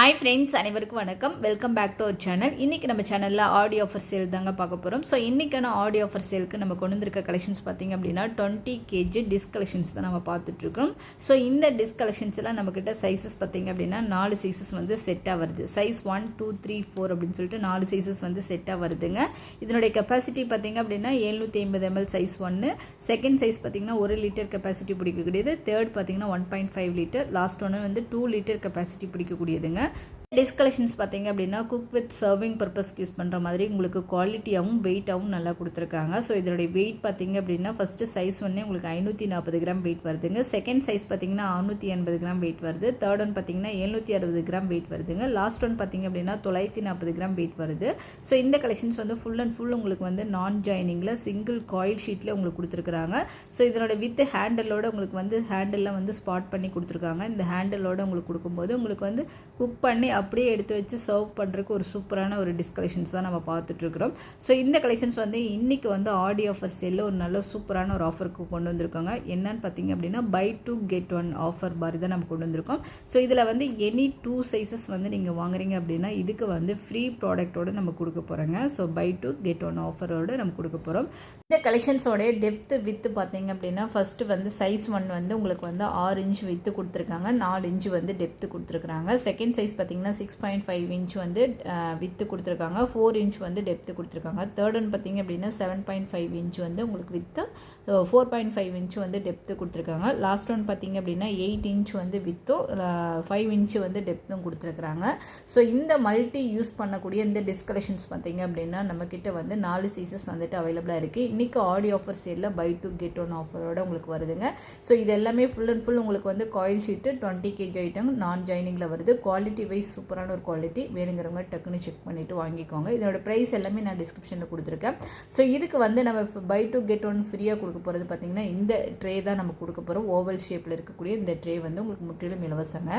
Hi friends, அனைவருக்கும் வணக்கம். Welcome back to our சேனல். இன்றைக்கி நம்ம சேனலில் ஆடி ஆஃபர் சேல் தாங்க பார்க்க போகிறோம். ஸோ இன்றைக்கான ஆடி ஆஃபர் சேலுக்கு நம்ம கொண்டு வந்திருக்க கலெக்ஷன்ஸ் பார்த்திங்க அப்படின்னா 20 kg டிஸ்க் கலெக்ஷன்ஸ் தான் நம்ம பார்த்துட்ருக்கோம். ஸோ இந்த டிஸ்க் கலெக்ஷன்ஸ்லாம் நம்மக்கிட்ட சைஸஸ் பார்த்திங்க அப்படின்னா 4 சைஸஸ் வந்து செட்டாக வருது. சைஸ் 1, 2, 3, 4 அப்படின்னு சொல்லிட்டு 4 சைஸஸ் வந்து செட்டாக வருதுங்க. இதனுடைய கெப்பாசிட்டி பார்த்திங்க அப்படின்னா 750 ml சைஸ் 1, செகண்ட் சைஸ் பார்த்திங்கன்னா 1 லிட்டர் கெப்பாசிட்டி பிடிக்கக்கூடியது, தேர்ட் பார்த்திங்கன்னா 1.5 லிட்டர், லாஸ்ட் ஒன்று வந்து 2 லிட்டர் கெப்பாசிட்டி பிடிக்கக்கூடியதுங்க. டிஸ்க் கலெக்ஷன்ஸ் பார்த்தீங்க அப்படின்னா குக் வித் சர்விங் பர்பஸ்க்கு யூஸ் பண்ணுற மாதிரி உங்களுக்கு குவாலிட்டியாகவும் வெயிட்டாகவும் நல்லா கொடுத்துருக்காங்க. ஸோ இதோடைய வெயிட் பார்த்தீங்க அப்படின்னா ஃபஸ்ட்டு சைஸ் ஒன்று உங்களுக்கு 540 கிராம் வெயிட் வருதுங்க. செகண்ட் சைஸ் பார்த்தீங்கன்னா 680 கிராம் வெயிட் வருது. தேர்ட் ஒன் பார்த்தீங்கன்னா 760 கிராம் வெயிட் வருதுங்க. லாஸ்ட் ஒன் பார்த்தீங்க அப்படின்னா 940 கிராம் வெயிட் வருது. ஸோ இந்த கலெக்ஷன்ஸ் வந்து ஃபுல் அண்ட் ஃபுல் உங்களுக்கு வந்து நான் ஜாயினிங்கில் சிங்கிள் காயில் ஷீட்டில் உங்களுக்கு கொடுத்துருக்குறாங்க. ஸோ இதனோட வித் ஹேண்டலோட உங்களுக்கு வந்து ஹேண்டலில் வந்து ஸ்பாட் பண்ணி கொடுத்துருக்காங்க. இந்த ஹேண்டலோட உங்களுக்கு கொடுக்கும்போது உங்களுக்கு வந்து குக் பண்ணி அப்படியே எடுத்து வச்சு சர்வ் பண்ணுறதுக்கு ஒரு சூப்பரான ஒரு டிஸ்க் கலெக்ஷன்ஸ் தான் நம்ம பார்த்துட்ருக்குறோம். ஸோ இந்த கலெக்ஷன்ஸ் வந்து இன்றைக்கி வந்து ஆடி ஆஃபர் சேலில் ஒரு நல்ல சூப்பரான ஒரு ஆஃபருக்கு கொண்டு வந்திருக்காங்க. என்னன்னு பார்த்தீங்க அப்படின்னா பை 2 get 1 ஆஃபர் மாதிரி தான் நம்ம கொண்டு வந்திருக்கோம். ஸோ இதில் வந்து எனி 2 சைஸஸ் வந்து நீங்கள் வாங்குறீங்க அப்படின்னா இதுக்கு வந்து ஃப்ரீ ப்ராடக்டோடு நம்ம கொடுக்க போகிறோங்க. ஸோ பை 2 get 1 ஆஃபரோடு நம்ம கொடுக்க போகிறோம். இந்த கலெக்ஷன்ஸோடைய டெப்த்து வித்து பார்த்தீங்க அப்படின்னா ஃபஸ்ட்டு வந்து சைஸ் 1 வந்து உங்களுக்கு வந்து 6 இன்ச் வித்து கொடுத்துருக்காங்க, 4 இன்ச் வந்து டெப்த்து கொடுத்துருக்காங்க. செகண்ட் சைஸ் பார்த்தீங்கன்னா 6.5 இன்ச் வந்து வித்து கொடுத்துருக்காங்க, 4 இன்ச் வந்து டெப்த்து கொடுத்துருக்காங்க. தேர்ட் ஒன் பார்த்தீங்க அப்படின்னா 7.5 இன்ச் வந்து உங்களுக்கு வித்து 4.5 இன்ச் வந்து டெப்த்து கொடுத்துருக்காங்க. லாஸ்ட் ஒன் பார்த்தீங்க அப்படின்னா 8 இன்ச் வந்து வித்தும் 5 இன்ச் வந்து டெப்த்தும் கொடுத்துருக்குறாங்க. ஸோ இந்த மல்டி யூஸ் பண்ணக்கூடிய இந்த டிஸ்க் கலெக்ஷன்ஸ் பார்த்தீங்க அப்படின்னா நம்மக்கிட்ட வந்து 4 சைஸஸ் வந்துட்டு அவைலபிளாக இருக்குது. இன்றைக்கி ஆடி ஆஃபர் சேலில் பை 2 get 1 ஆஃபரோட உங்களுக்கு வருதுங்க. ஸோ இது எல்லாமே ஃபுல் அண்ட் ஃபுல் உங்களுக்கு வந்து காயில் ஷீட்டு 20 kg ஐட்டம் நான் ஜாயினிங்கில் வருது. குவாலிட்டி வைஸ் சூப்பரான ஒரு குவாலிட்டி, வேணுங்கிறவங்க டக்குன்னு செக் பண்ணிவிட்டு வாங்கிக்கோங்க. இதோட ப்ரைஸ் எல்லாமே நான் டிஸ்கிரிப்ஷனில் கொடுத்துருக்கேன். ஸோ இதுக்கு வந்து நம்ம பை 2 get 1 ஃப்ரீயாக கொடுக்க போகிறது பார்த்திங்கன்னா இந்த ட்ரே தான் நம்ம கொடுக்க போகிறோம். ஓவல் ஷேப்பில் இருக்கக்கூடிய இந்த ட்ரே வந்து உங்களுக்கு முற்றிலும் இலவசங்க.